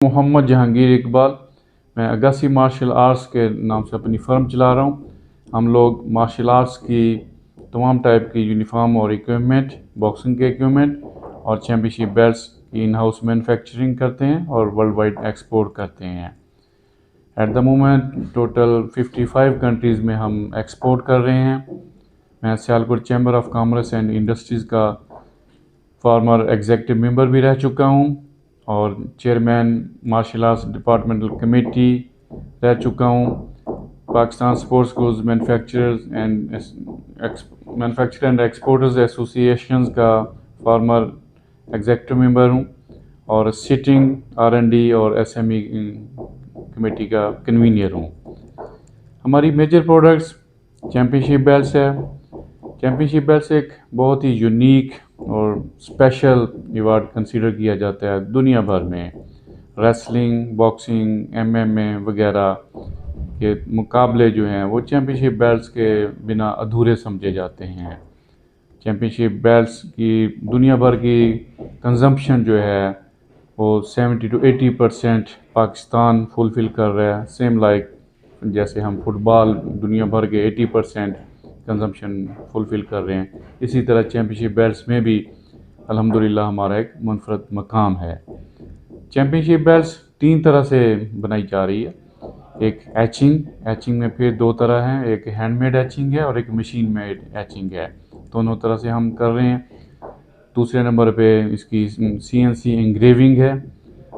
मोहम्मद जहांगीर इकबाल। मैं Agassi martial arts के नाम से अपनी फ़र्म चला रहा हूँ। हम लोग मार्शल आर्ट्स की तमाम टाइप की यूनिफॉर्म और इक्विपमेंट, बॉक्सिंग के इक्विपमेंट और चैम्पियनशिप बेल्ट्स की इन हाउस मैन्युफैक्चरिंग करते हैं और वर्ल्ड वाइड एक्सपोर्ट करते हैं। At the moment total 55 countries में हम एक्सपोर्ट कर रहे हैं। मैं Sialkot chamber of commerce and industries का फॉर्मर एग्जीक्यूटिव मेंबर भी रह चुका हूँ और chairman martial arts departmental committee रह चुका हूँ। Pakistan sports goods manufacturer and exporters association का फॉर्मर एग्जीक्यूटिव मेंबर हूँ और सिटिंग R&D और SME कमेटी का कन्वीनियर हूँ। हमारी मेजर प्रोडक्ट्स चैम्पियनशिप बेल्ट्स है। चैम्पियनशिप बेल्ट्स एक बहुत ही यूनिक और स्पेशल अवार्ड कंसीडर किया जाता है दुनिया भर में। रेसलिंग, बॉक्सिंग, MMA वगैरह के मुकाबले जो हैं वो चैम्पियनशिप बेल्ट्स के बिना अधूरे समझे जाते हैं। चैम्पियनशिप बेल्ट्स की दुनिया भर की कंजम्पशन जो है वो 70 to 80% पाकिस्तान फुलफ़िल कर रहा है। सेम लाइक जैसे हम फुटबॉल दुनिया भर के 80% कंजम्पशन फुलफ़िल कर रहे हैं, इसी तरह चैम्पियनशिप बेल्ट्स में भी अल्हम्दुलिल्लाह हमारा एक मुनफरद मकाम है। चैम्पियनशिप बेल्ट्स 3 तरह से बनाई जा रही है। एक एचिंग में फिर 2 तरह हैं, एक हैंडमेड एचिंग है और एक मशीन मेड एचिंग है। दोनों तरह से हम कर रहे हैं। दूसरे नंबर पे इसकी CNC इंग्रेविंग है,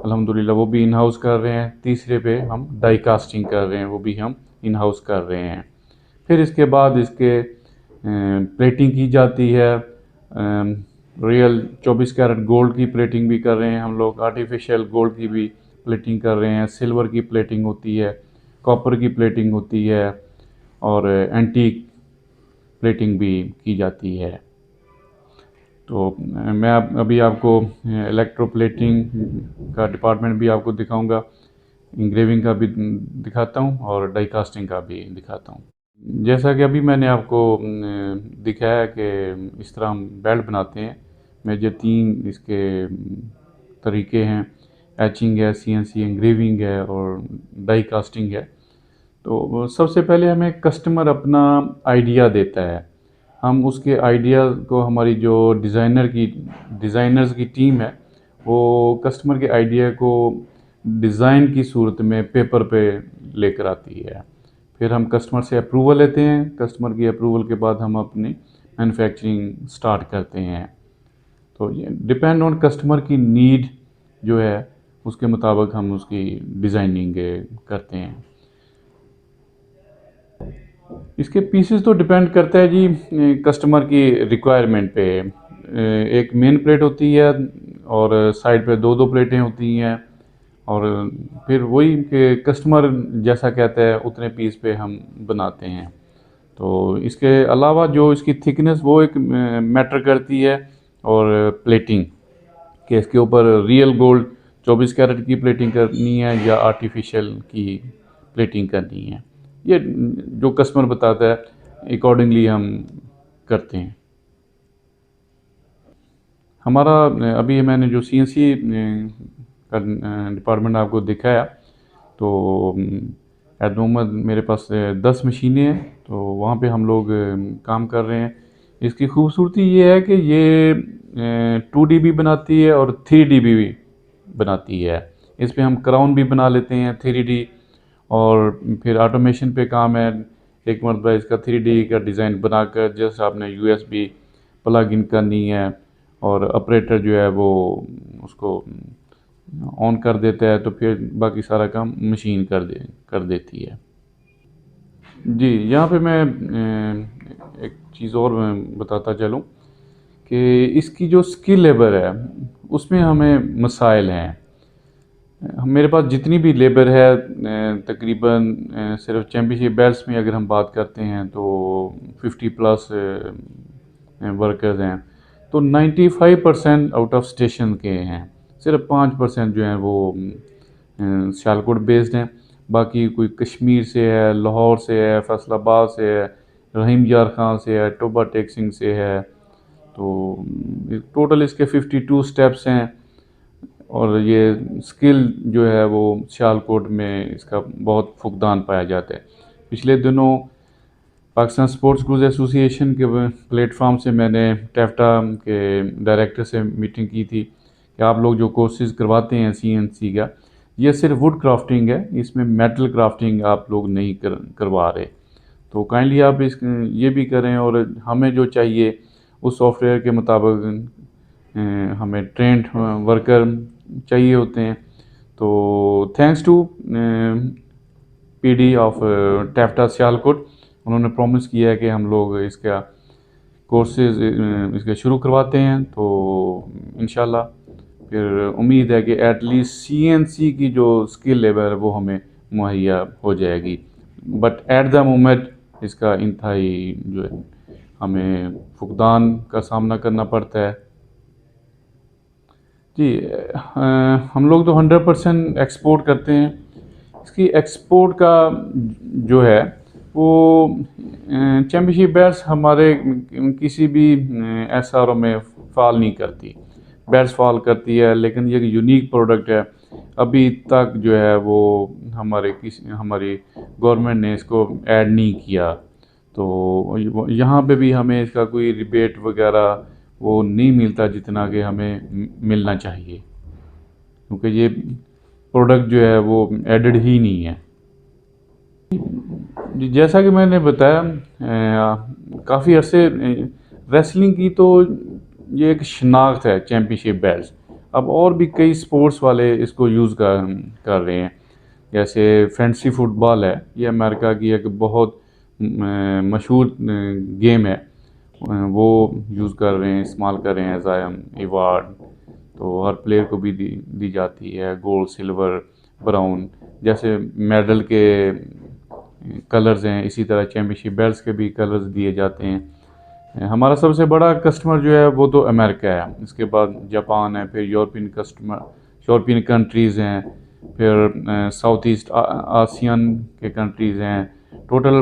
अल्हम्दुलिल्लाह वो भी इन हाउस कर रहे हैं। तीसरे पे हम डाई कास्टिंग कर रहे हैं, वो भी हम इन हाउस कर रहे हैं। फिर इसके बाद इसके प्लेटिंग की जाती है। रियल 24 कैरेट गोल्ड की प्लेटिंग भी कर रहे हैं हम लोग, आर्टिफिशियल गोल्ड की भी प्लेटिंग कर रहे हैं, सिल्वर की प्लेटिंग होती है, कॉपर की प्लेटिंग होती है और एंटीक प्लेटिंग भी की जाती है। तो मैं अभी आपको इलेक्ट्रोप्लेटिंग का डिपार्टमेंट भी आपको दिखाऊंगा, इंग्रेविंग का भी दिखाता हूं और डाई कास्टिंग का भी दिखाता हूं। जैसा कि अभी मैंने आपको दिखाया कि इस तरह हम बेल्ट बनाते हैं। मेजर 3 इसके तरीके हैं, एचिंग है, CNC इंग्रेविंग है और डाई कास्टिंग है। तो सबसे पहले हमें कस्टमर अपना आइडिया देता है, हम उसके आइडिया को हमारी जो डिज़ाइनर्स की टीम है वो कस्टमर के आइडिया को डिज़ाइन की सूरत में पेपर पे लेकर आती है। फिर हम कस्टमर से अप्रूवल लेते हैं। कस्टमर की अप्रूवल के बाद हम अपनी मैन्युफैक्चरिंग स्टार्ट करते हैं। तो ये डिपेंड ऑन कस्टमर की नीड जो है उसके मुताबिक हम उसकी डिज़ाइनिंग करते हैं। इसके पीसेस तो डिपेंड करता है जी कस्टमर की रिक्वायरमेंट पे। एक मेन प्लेट होती है और साइड पे 2-2 प्लेटें होती हैं और फिर वही कि कस्टमर जैसा कहता है उतने पीस पे हम बनाते हैं। तो इसके अलावा जो इसकी थिकनेस वो एक मैटर करती है और प्लेटिंग कि इसके ऊपर रियल गोल्ड 24 कैरेट की प्लेटिंग करनी है या आर्टिफिशियल की प्लेटिंग करनी है, ये जो कस्टमर बताता है अकॉर्डिंगली हम करते हैं। हमारा अभी मैंने जो CNC का डिपार्टमेंट आपको दिखाया, तो एट द मोमेंट मेरे पास 10 मशीनें हैं, तो वहाँ पे हम लोग काम कर रहे हैं। इसकी खूबसूरती ये है कि ये 2D भी बनाती है और 3D भी बनाती है। इस पे हम क्राउन भी बना लेते हैं 3D और फिर ऑटोमेशन पे काम है। एक मरतबा इसका 3D का डिज़ाइन बनाकर जैसे आपने USB प्लग इन करनी है और ऑपरेटर जो है वो उसको ऑन कर देता है, तो फिर बाकी सारा काम मशीन कर देती है। जी, यहाँ पे मैं एक चीज़ और मैं बताता चलूँ कि इसकी जो स्किल लेबर है उसमें हमें मसाइल हैं। मेरे पास जितनी भी लेबर है तकरीबन सिर्फ चैम्पियनशिप बेल्ट्स में अगर हम बात करते हैं तो 50+ वर्कर्स हैं, तो 95% आउट ऑफ स्टेशन के हैं। सिर्फ 5% जो हैं वो सियालकोट बेस्ड हैं। बाकी कोई कश्मीर से है, लाहौर से है, फैसलाबाद से है, रहीम यार खां से है, टोबा टेक सिंह से है। तो टोटल इसके 52 स्टेप्स हैं। और ये स्किल जो है वो सियालकोट में इसका बहुत फुकदान पाया जाता है। पिछले दिनों पाकिस्तान स्पोर्ट्स स्कूल्स एसोसिएशन के प्लेटफॉर्म से मैंने टैफ्टा के डायरेक्टर से मीटिंग की थी कि आप लोग जो कोर्सेज करवाते हैं CNC का, ये सिर्फ वुड क्राफ्टिंग है, इसमें मेटल क्राफ्टिंग आप लोग नहीं करवा रहे, तो काइंडली आप इस ये भी करें। और हमें जो चाहिए उस सॉफ्टवेयर के मुताबिक हमें ट्रेंड वर्कर चाहिए होते हैं। तो थैंक्स टू PD ऑफ टैफ्टा सियालकोट, उन्होंने प्रॉमिस किया है कि हम लोग इसका कोर्सेज इसके शुरू करवाते हैं। तो इंशाल्लाह फिर उम्मीद है कि एटलीस्ट CNC की जो स्किल लेवल है वो हमें मुहैया हो जाएगी। बट एट द मोमेंट इसका इंतहाई जो है हमें फुकदान का सामना करना पड़ता है। जी, हम लोग तो 100% एक्सपोर्ट करते हैं। इसकी एक्सपोर्ट का जो है वो चैम्पियनशिप बैट्स हमारे किसी भी SRO में फॉल नहीं करती, बैट्स फॉल करती है, लेकिन ये यूनिक प्रोडक्ट है। अभी तक जो है वो हमारी गवर्नमेंट ने इसको ऐड नहीं किया, तो यहाँ पे भी हमें इसका कोई रिबेट वगैरह वो नहीं मिलता जितना कि हमें मिलना चाहिए, क्योंकि ये प्रोडक्ट जो है वो एडेड ही नहीं है। जैसा कि मैंने बताया, काफ़ी अरसे रेसलिंग की तो ये एक शनाख्त है चैम्पियनशिप बेल्ट। अब और भी कई स्पोर्ट्स वाले इसको यूज़ कर रहे हैं। जैसे फैंसी फुटबॉल है, ये अमेरिका की एक बहुत मशहूर गेम है, वो यूज़ कर रहे हैं, इस्तेमाल कर रहे हैं एज अवार्ड। तो हर प्लेयर को भी दी जाती है, गोल्ड, सिल्वर, ब्राउन, जैसे मेडल के कलर्स हैं, इसी तरह चैम्पियनशिप बेल्ट्स के भी कलर्स दिए जाते हैं। हमारा सबसे बड़ा कस्टमर जो है वो तो अमेरिका है, इसके बाद जापान है, फिर यूरोपियन कंट्रीज़ हैं, फिर साउथ ईस्ट आसियन के कंट्रीज़ हैं। Total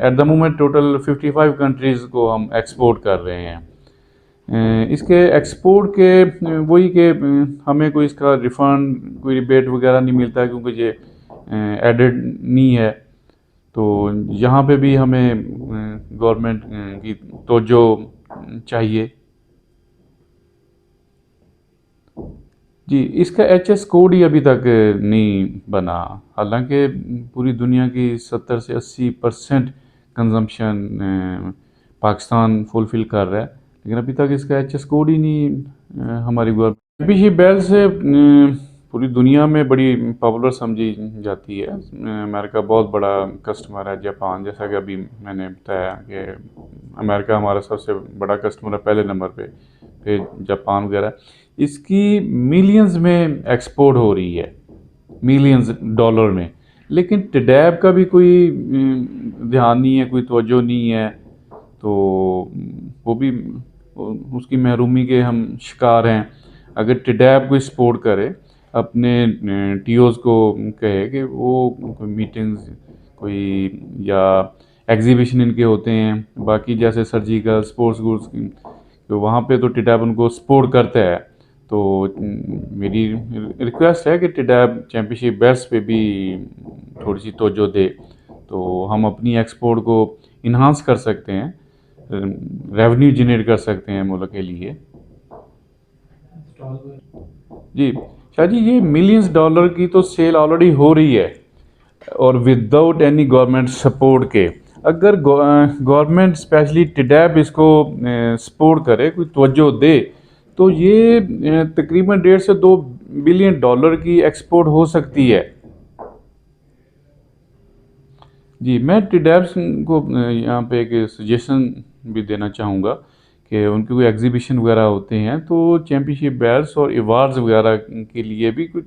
eight the moment total 55 countries को हम एक्सपोर्ट कर रहे हैं। इसके एक्सपोर्ट के वही के हमें कोई इसका रिफ़ंड, कोई रिबेट वगैरह नहीं मिलता, क्योंकि ये एडेड नहीं है। तो यहाँ पे भी हमें गवर्नमेंट की तवज्जो चाहिए। जी, इसका HS कोड ही अभी तक नहीं बना, हालांकि पूरी दुनिया की 70 से 80% कंजम्पशन पाकिस्तान फुलफ़िल कर रहा है, लेकिन अभी तक इसका HS कोड ही नहीं हमारी गवर्नमेंट। चैम्पियनशिप बेल्ट से पूरी दुनिया में बड़ी पॉपुलर समझी जाती है। अमेरिका बहुत बड़ा कस्टमर है, जापान, जैसा कि अभी मैंने बताया कि अमेरिका हमारा सबसे बड़ा कस्टमर है पहले नंबर पे, फिर जापान वगैरह। इसकी मिलियंस में एक्सपोर्ट हो रही है, मिलियंस डॉलर में, लेकिन टिडैब का भी कोई ध्यान नहीं है, कोई तवज्जो नहीं है। तो वो भी उसकी महरूमी के हम शिकार हैं। अगर टिडैब कोई सपोर्ट करे, अपने TOs को कहे कि वो कोई मीटिंग्स कोई या एग्जीबिशन इनके होते हैं, बाकी जैसे सर्जिकल स्पोर्ट्स गुड्स, तो वहाँ पे तो टिडैब उनको सपोर्ट करता है। तो मेरी रिक्वेस्ट है कि टिडैब चैम्पियनशिप बेल्ट्स पे भी थोड़ी सी तवज्जो दे, तो हम अपनी एक्सपोर्ट को इन्हांस कर सकते हैं, रेवेन्यू जनरेट कर सकते हैं मुल्क के लिए। जी शाह जी, ये मिलियंस डॉलर की तो सेल ऑलरेडी हो रही है, और विदाउट एनी गवर्नमेंट सपोर्ट के। अगर गवर्नमेंट स्पेशली टिडैब इसको सपोर्ट करे, कोई तवज्जो दे, तो ये तकरीबन 1.5 से 2 बिलियन डॉलर की एक्सपोर्ट हो सकती है। जी, मैं टिडैब को यहाँ पे एक सजेशन भी देना चाहूँगा कि उनके कोई एग्जीबिशन वगैरह होते हैं, तो चैम्पियनशिप बेल्ट्स और अवार्ड्स वगैरह के लिए भी कुछ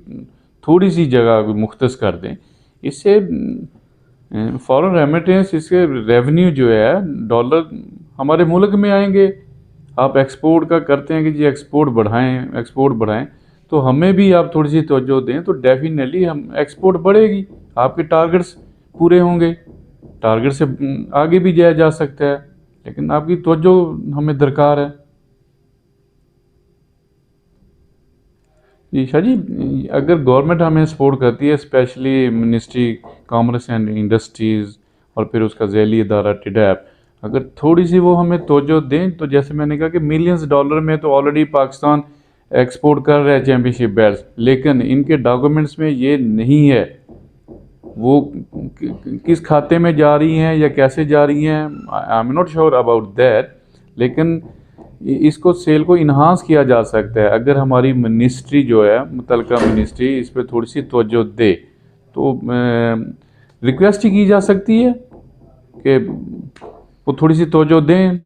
थोड़ी सी जगह मुख्तस कर दें। इससे फॉरेन रेमिटेंस, इसके रेवेन्यू जो है डॉलर हमारे मुल्क में आएंगे। आप एक्सपोर्ट का करते हैं कि जी एक्सपोर्ट बढ़ाएं, तो हमें भी आप थोड़ी सी तवज्जो दें, तो डेफिनेटली हम एक्सपोर्ट बढ़ेगी, आपके टारगेट्स पूरे होंगे, टारगेट से आगे भी जाया जा सकता है, लेकिन आपकी तवज्जो हमें दरकार है। जी शाह जी, अगर गवर्नमेंट हमें सपोर्ट करती है, specially ministry commerce and industries और फिर उसका झैली इदारा टिडैप, अगर थोड़ी सी वो हमें तवज्जो दें, तो जैसे मैंने कहा कि मिलियंस डॉलर में तो ऑलरेडी पाकिस्तान एक्सपोर्ट कर रहा है चैम्पियनशिप बैट्स, लेकिन इनके डॉक्यूमेंट्स में ये नहीं है। वो किस खाते में जा रही हैं या कैसे जा रही हैं, I am not sure about that. लेकिन इसको सेल को इन्हांस किया जा सकता है अगर हमारी मिनिस्ट्री जो है, मुतलका मिनिस्ट्री, इस पर थोड़ी सी तवज्जो दे, तो रिक्वेस्ट ही की जा सकती है कि वो थोड़ी सी तवज्जो दें।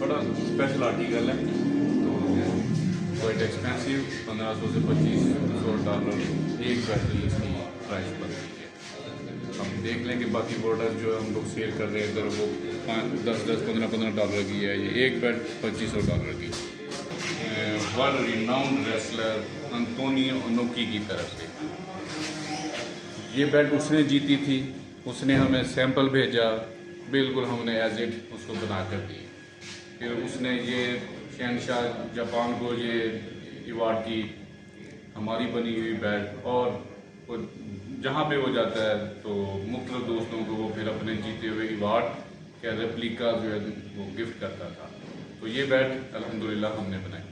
बड़ा स्पेशल आर्टिकल है, तो क्वाइट एक्सपेंसिव, 1500 से $2500 एक बैटरी इसकी प्राइस बनती है। हम देख लें कि बाकी प्रोडक्ट जो हम लोग सेल कर रहे हैं इधर, वो 5, 10, 10, $15 की है, ये एक बैट $2500 की। वर्ल्ड रिनाउंड रेसलर अंतोनियो इनोकी की तरफ से ये बैट उसने जीती थी, उसने हमें सैंपल भेजा, बिल्कुल हमने एज इट उसको बना कर दी। फिर उसने ये शहनशाह जापान को ये अवार्ड की हमारी बनी हुई बैट, और वो जहाँ पे वो जाता है तो मुख्तलिफ दोस्तों को वो फिर अपने जीते हुए अवार्ड के रेप्लिका जो है वो गिफ्ट करता था। तो ये बैट अल्हम्दुलिल्लाह हमने बनाई।